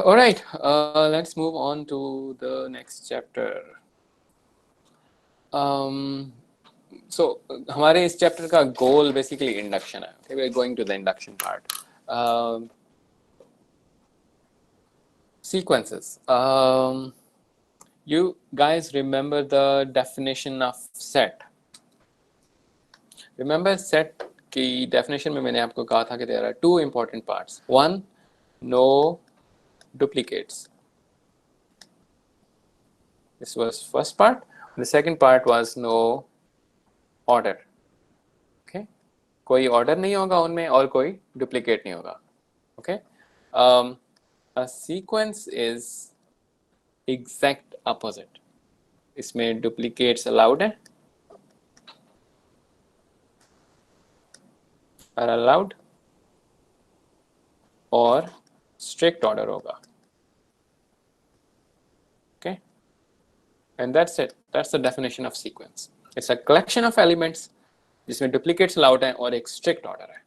All right, let's move on to the next chapter. So हमारे इस chapter का goal basically induction है. Okay, we're going to the induction part. Sequences. You guys remember the definition of set? Remember set की definition में मैंने आपको कहा था कि there are two important parts. One, no duplicates. This was first part. The second part was no order. Okay, कोई order नहीं होगा उनमें और कोई duplicate नहीं होगा. Okay, a sequence is exact opposite. इसमें duplicates allowed है, are allowed, और strict order होगा. Okay, and that's it. That's the definition of sequence. It's a collection of elements जिसमें duplicates allowed है और एक strict order है.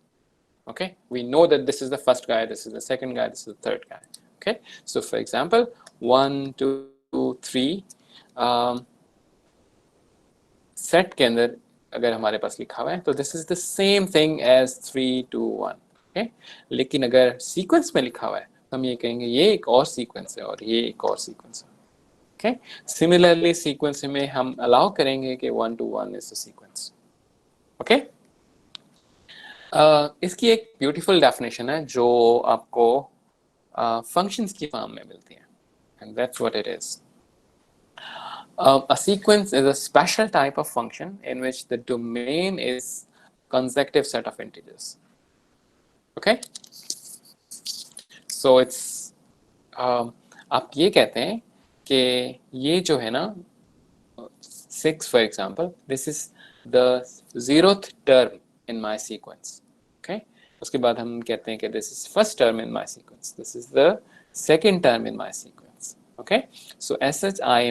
Okay, we know that this is the first guy, this is the second guy, this is the third guy. Okay, so for example, 1, 2, 3 set के अंदर अगर हमारे पास लिखा हुआ है तो this is the same thing as 3, 2, 1. Okay, लेकिन अगर sequence में लिखा हुआ है तो हम ये कहेंगे ये एक और sequence है और ये एक और sequence है. Okay, similarly sequence में हम allow करेंगे कि 1 to 1 is a sequence. Okay, इसकी एक ब्यूटीफुल डेफिनेशन है जो आपको फंक्शंस की फॉर्म में मिलती है, and that's what it is. A sequence is a special type of function in which the domain is consecutive set of integers. Okay, so it's आप ये कहते हैं कि ये जो है ना 6 for example, this is the 0th term in my sequence. Okay, उसके बाद हम कहते हैं कि this is first term in my sequence, this is the second term in my sequence. Okay, so as such I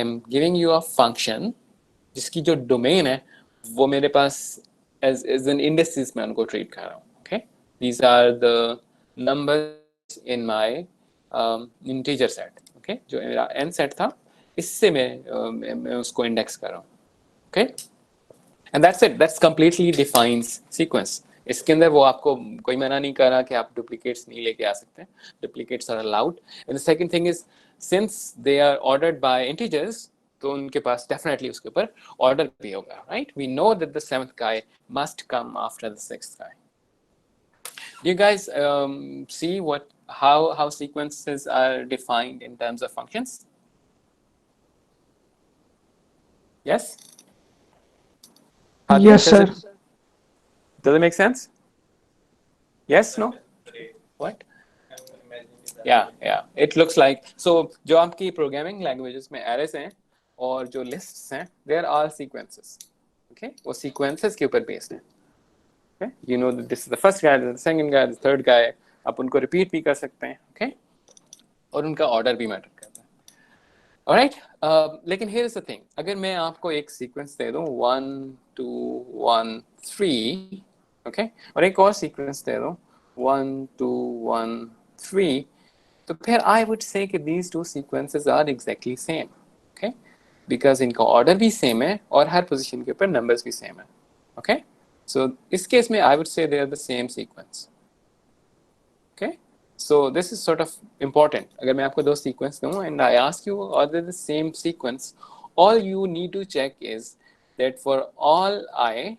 am giving you a function जिसकी जो domain है वो मेरे पास as an indices में उनको treat कर रहा हूँ. Okay, these are the numbers in my integer set. Okay, जो मेरा n set था इससे मैं उसको index कर रहा हूँ. Okay, and that's it. That's completely defines sequence. इसके अंदर वो आपको कोई मना नहीं कर रहा कि आप duplicates नहीं लेके आ सकते हैं. Duplicates are allowed. And the second thing is, since they are ordered by integers, तो उनके पास definitely उसके ऊपर order भी होगा, right? We know that the 7th guy must come after the 6th guy. Do you guys see how sequences are defined in terms of functions? Yes? Yes, sir. Does it make sense? Yes, no? What? Yeah. It looks like, so जो आपकी programming languages में arrays हैं और जो lists हैं, they are all sequences. Okay, वो sequences के ऊपर based हैं. Okay, you know that this is the first guy, this is the second guy, the third guy. आप उनको repeat भी कर सकते हैं. Okay, और उनका order भी matter करता है. Alright, लेकिन here is the thing. अगर मैं आपको एक sequence दे दूँ 1, 2, 1, 3, okay, और एक और sequence दे दूँ 1, 2, 1, 3, तो फिर I would say कि these two sequences are exactly same. Okay, because इनका order भी same है और हर position के ऊपर numbers भी same है. Okay, so इस case में I would say they are the same sequence. Okay, so this is sort of important. अगर मैं आपको दो sequence दूँ and I ask you are they the same sequence, all you need to check is that for all I,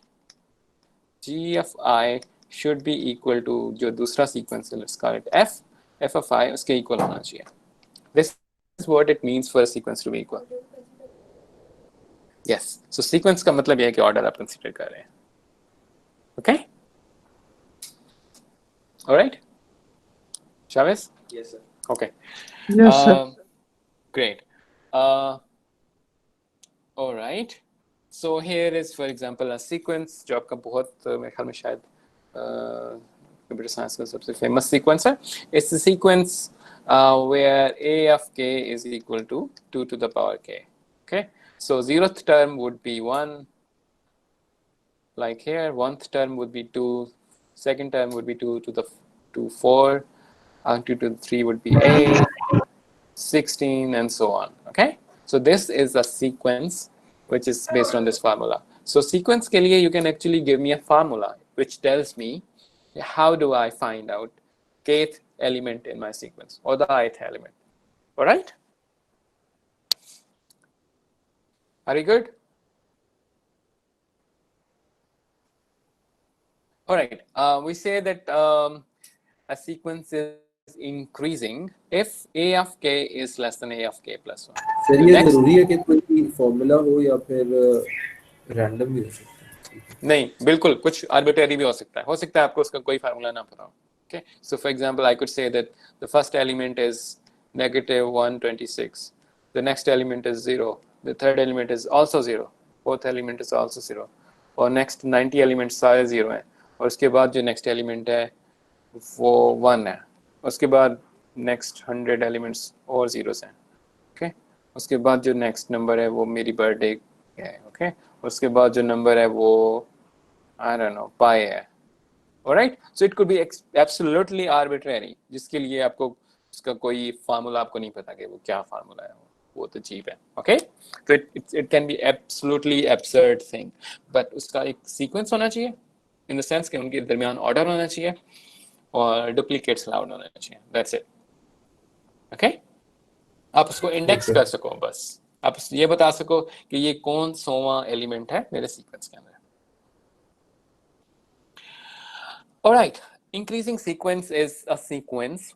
g of I should be equal to जो दूसरा sequence है, let's call it f of I उसके equal होना चाहिए. This is what it means for a sequence to be equal. Yes, so sequence का मतलब ये है कि order आप consider कर रहे हैं. Okay, all right, Chavez? Yes, sir. Okay. Yes, sir. Great. All right. So here is, for example, a sequence जो आपका बहुत मेरे ख्याल में शायद computer science का सबसे famous sequence है. It's a sequence where a of k is equal to 2 to the power k. Okay. So 0th term would be 1, like here. 1th term would be 2. Second term would be 2 to the 4. 2 to the 3 would be 8, 16, and so on. Okay, so this is a sequence which is based on this formula. So sequence के लिए you can actually give me a formula which tells me how do I find out kth element in my sequence or the ith element. All right, are you good? All right, we say that a sequence is increasing if a of k is less than a of k plus 1. Sir The ये next, जरूरी है कि कोई formula हो या फिर random भी हो सकता है? नहीं, बिल्कुल कुछ आर्बिट्रेरी भी हो सकता है आपको उसका कोई फार्मूला ना पता हो. Okay, so for example, I could say that the first element is negative 126, the next element is 0, the third element is also 0, fourth element is also 0, और next 90 elements सारे 0 हैं, और उसके बाद जो next element है वो 1 है, उसके बाद next 100 elements और zeros हैं. Okay, उसके बाद जो next number है वो मेरी birthday है. Okay, उसके बाद जो number है वो I don't know pi है. Alright, so it could be absolutely arbitrary, जिसके लिए आपको उसका कोई फार्मूला आपको नहीं पता कि वो क्या फार्मूला है, वो तो चीप है. ओके, तो it can be absolutely absurd thing, but उसका एक सीक्वेंस होना चाहिए in the sense कि उनके दरमियान ऑर्डर होना चाहिए और डुप्लीकेट्स अलाउड होना चाहिए. That's it. ओके, आप उसको इंडेक्स कर सको, बस आप ये बता सको कि ये कौन सोवा एलिमेंट है मेरे सीक्वेंस के अंदर. All right, increasing sequence is a sequence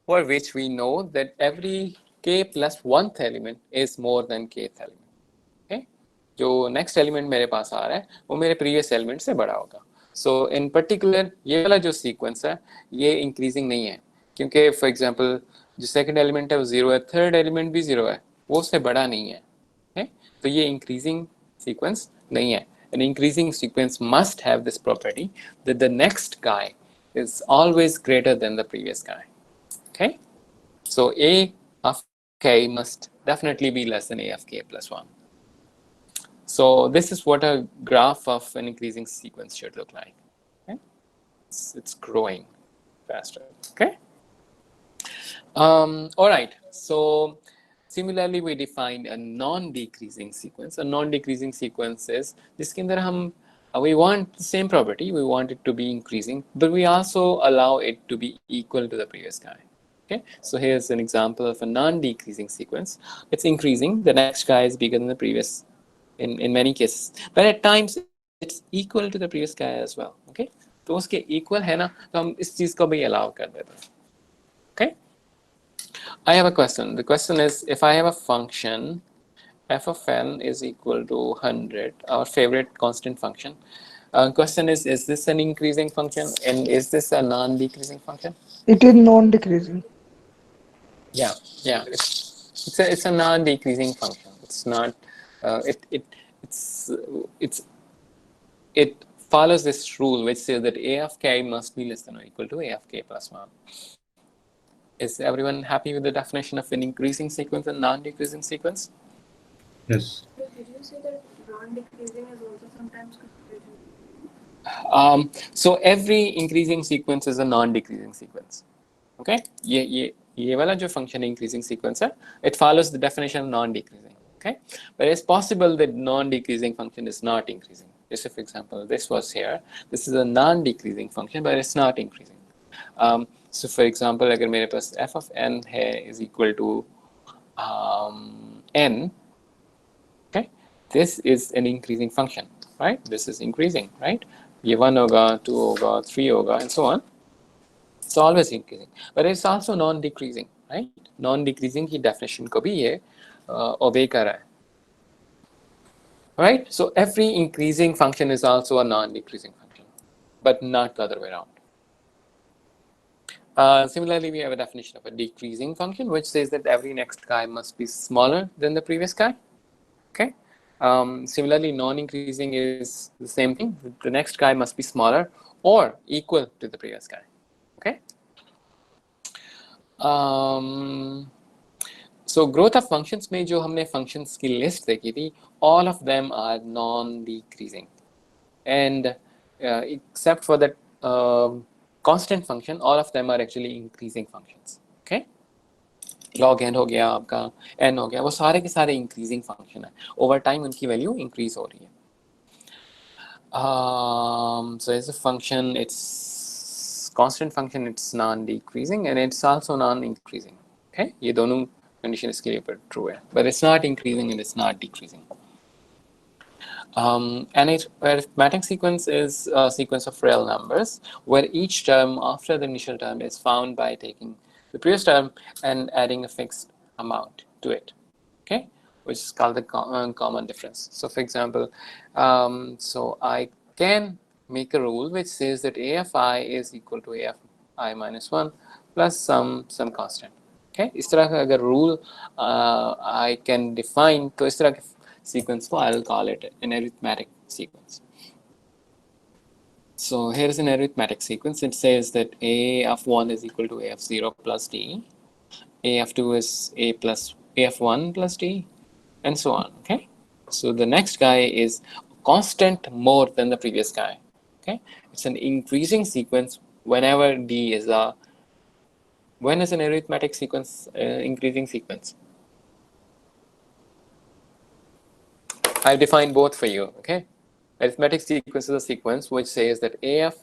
for which we know that every k plus 1th element is more than kth element. Okay, जो next element मेरे पास आ रहा है वो मेरे previous element से बड़ा होगा. So in particular ये वाला जो sequence है ये increasing नहीं है, क्योंकि for example जो second element है वो 0 है, third element भी 0 है, वो उससे बड़ा नहीं है. Okay? तो ये increasing sequence नहीं है. An increasing sequence must have this property that the next guy is always greater than the previous guy. Okay, so a of k must definitely be less than a of k plus 1. So this is what a graph of an increasing sequence should look like. Okay? It's growing faster. Okay. All right, so similarly we define a non-decreasing sequence. A non-decreasing sequence is जिसके अंदर हम we want the same property, we want it to be increasing, but we also allow it to be equal to the previous guy. Okay, so here's an example of a non-decreasing sequence. It's increasing, the next guy is bigger than the previous in many cases, but at times it's equal to the previous guy as well. Okay, तो उसके equal है ना, तो हम इस चीज को भी allow कर देते हैं. Okay, I have a question. The question is, if I have a function f of n is equal to 100, our favorite constant function. Question is this an increasing function and is this a non-decreasing function? It is non-decreasing. Yeah, it's a non-decreasing function. It's not. It follows this rule which says that a of k must be less than or equal to a of k plus 1. Is everyone happy with the definition of an increasing sequence and non-decreasing sequence? Yes. Did you say that non-decreasing is also sometimes considered? So every increasing sequence is a non-decreasing sequence. Okay, ये वाला जो function increasing sequence है, it follows the definition of non-decreasing. Okay, but it's possible that non-decreasing function is not increasing. Just for example, this was here. This is a non-decreasing function, but it's not increasing. So for example, अगर मेरे पास f of n है is equal to n. Okay, this is an increasing function, right? This is increasing, right? ये 1 होगा, 2 होगा, 3 होगा, and so on. It's always increasing, but it's also non-decreasing, right? Non-decreasing की definition को भी ये obey कर रहा है. Right? So every increasing function is also a non-decreasing function, but not the other way around. Similarly, we have a definition of a decreasing function, which says that every next guy must be smaller than the previous guy. Okay. Similarly, non-increasing is the same thing. The next guy must be smaller or equal to the previous guy. Okay. So growth of functions में जो हमने functions की list देखी थी, all of them are non-decreasing, and except for that constant function, all of them are actually increasing functions. Okay, log n हो गया आपका, n हो गया, वो सारे के सारे increasing function है, over time उनकी value increase हो रही है. So as a function, it's constant function, it's non-decreasing and it's also non-increasing. Okay, ये दोनों condition इसके लिए पर true है, but it's not increasing and it's not decreasing. And arithmetic sequence is a sequence of real numbers where each term after the initial term is found by taking the previous term and adding a fixed amount to it. Okay, which is called the common difference. So for example, so I can make a rule which says that a of I is equal to a of I minus 1 plus some constant. Okay, इस तरह का अगर rule I can define, तो इस तरह के sequence को I'll call it an arithmetic sequence. So here's an arithmetic sequence. It says that a of 1 is equal to a of 0 plus d, a of 2 is a of 1 plus d, and so on. Okay, so the next guy is constant more than the previous guy. Okay, it's an increasing sequence whenever d is a, when is an arithmetic sequence increasing sequence? I've defined both for you. Okay, arithmetic sequence is a sequence which says that a of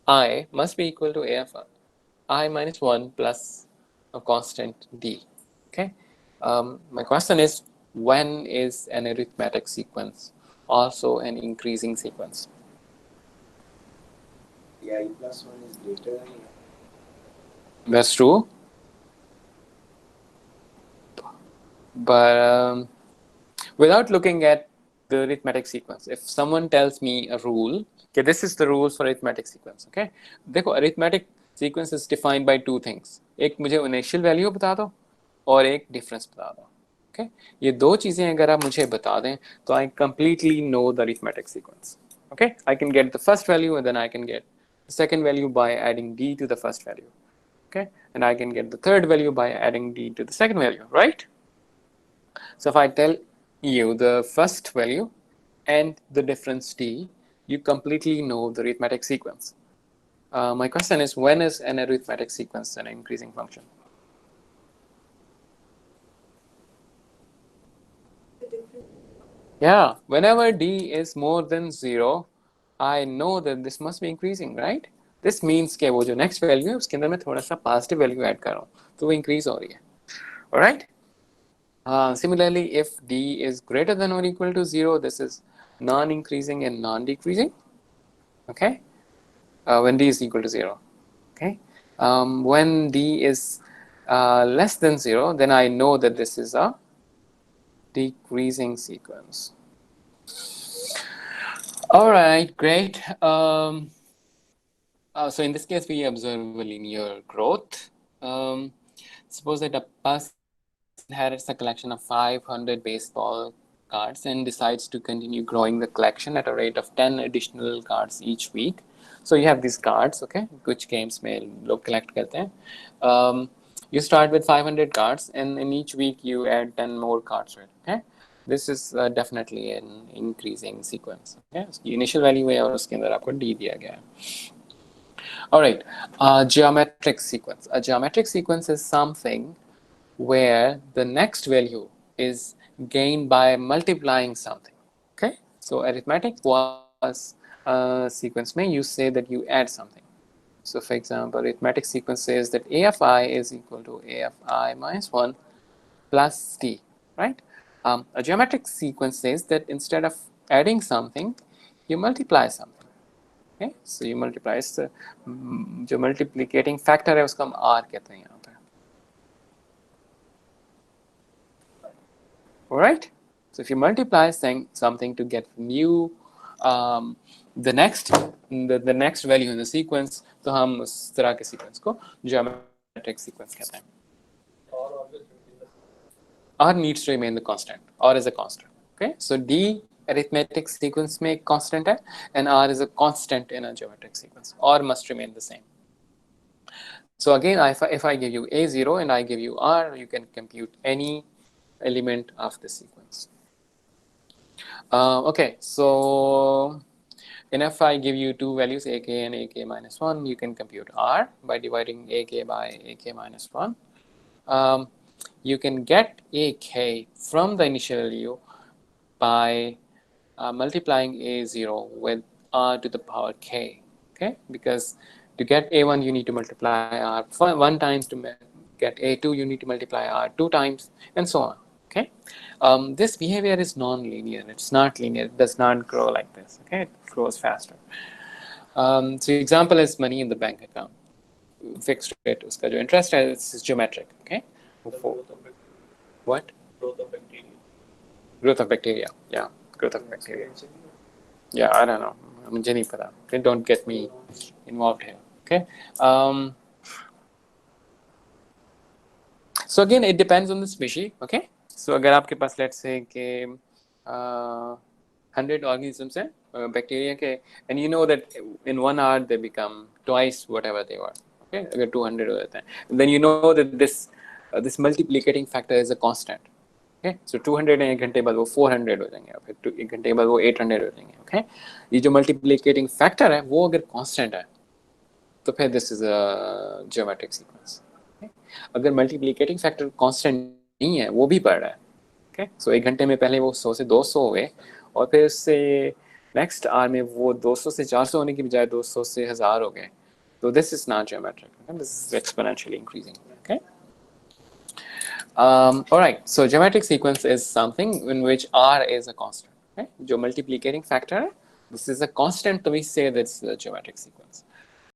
I must be equal to a of I minus 1 plus a constant d. Okay, my question is, when is an arithmetic sequence also an increasing sequence? The I plus 1 is greater than That's true. But without looking at the arithmetic sequence, if someone tells me a rule, okay, this is the rules for arithmetic sequence. Okay, देखो arithmetic sequence is defined by two things. एक मुझे initial value बता दो और एक difference बता दो. Okay, ये दो चीजें अगर आप मुझे बता दें तो I completely know the arithmetic sequence. Okay, I can get the first value and then I can get the second value by adding d to the first value. Okay, and I can get the third value by adding d to the second value, right? So if I tell you the first value and the difference d, you completely know the arithmetic sequence. My question is, when is an arithmetic sequence an increasing function? Yeah, whenever d is more than 0, I know that this must be increasing, right? This means कि वो जो next value है उसके अंदर मैं थोड़ा सा positive value add कर रहा हूँ, तो वो increase हो रही है. Alright? Similarly, if d is greater than or equal to 0, this is non-increasing and non-decreasing. Okay, when d is equal to 0. Okay, when d is less than 0, then I know that this is a decreasing sequence. All right, great. So in this case, we observe a linear growth. Suppose that a person inherits a collection of 500 baseball cards and decides to continue growing the collection at a rate of 10 additional cards each week. So you have these cards, okay, which games में लोग collect करते हैं. You start with 500 cards and in each week you add 10 more cards, right? Okay, this is definitely an increasing sequence. Okay, उसकी initial value है और उसके अंदर आपको d दिया गया है. All right, geometric sequence. A geometric sequence is something where the next value is gained by multiplying something. Okay, so arithmetic was a sequence may you say that you add something. So for example, arithmetic sequence says that a of I is equal to a of I minus 1 plus d, right? A geometric sequence says that instead of adding something, you multiply something. Okay, so you multiply, जो multiplicating factor है उसको हम r कहते हैं यहाँ पे. All right, so if you multiply something to get new the next value in the sequence, तो हम उस तरह के sequence को geometric sequence कहते हैं. R needs to remain the constant. R is a constant. Okay, so d arithmetic sequence में एक constant है and R is a constant in a geometric sequence. R must remain the same. So again, if I give you a0 and I give you R, you can compute any element of the sequence. Okay, so And if I give you two values, ak and ak minus 1, you can compute r by dividing ak by ak minus 1. You can get ak from the initial value by multiplying a0 with r to the power k. Okay, because to get a1 you need to multiply r 1 times, to get a2 you need to multiply r 2 times, and so on. Okay, this behavior is non-linear. It's not linear. It does not grow like this. Okay, it grows faster. So example is money in the bank account. Fixed rate, uska jo interest hai, it's geometric. Okay, what? Growth of bacteria. Yeah, growth of bacteria. Yeah, I don't know. मुझे नहीं पता. Don't get me involved here. Okay. So again, it depends on the species. Okay. So अगर आपके पास let's say कि 100 organisms हैं bacteria के, and you know that in 1 hour they become twice whatever they were. Okay. अगर 200 हो जाते हैं, then you know that this multiplicating factor is a constant. Okay, so 200 and 1 घंटे बाद वो 400 हो जाएंगे, फिर 1 घंटे बाद वो 800 हो जाएंगे. Okay, ये जो मल्टीप्लिकेटिंग फैक्टर है वो अगर कांस्टेंट है तो फिर this is a geometric sequence. अगर मल्टीप्लिकेटिंग फैक्टर कांस्टेंट नहीं है, वो भी बढ़ रहा है. Okay, so 1 घंटे में पहले वो 100 से 200 हो गए और फिर उससे नेक्स्ट आवर में वो 200 से 400 होने की बजाय 200 से 1000 हो गए. तो this is not geometric. This is exponentially increasing. Okay. All right, so geometric sequence is something in which r is a constant. Okay, जो multiplicating factor है, this is a constant, so we say that's the geometric sequence.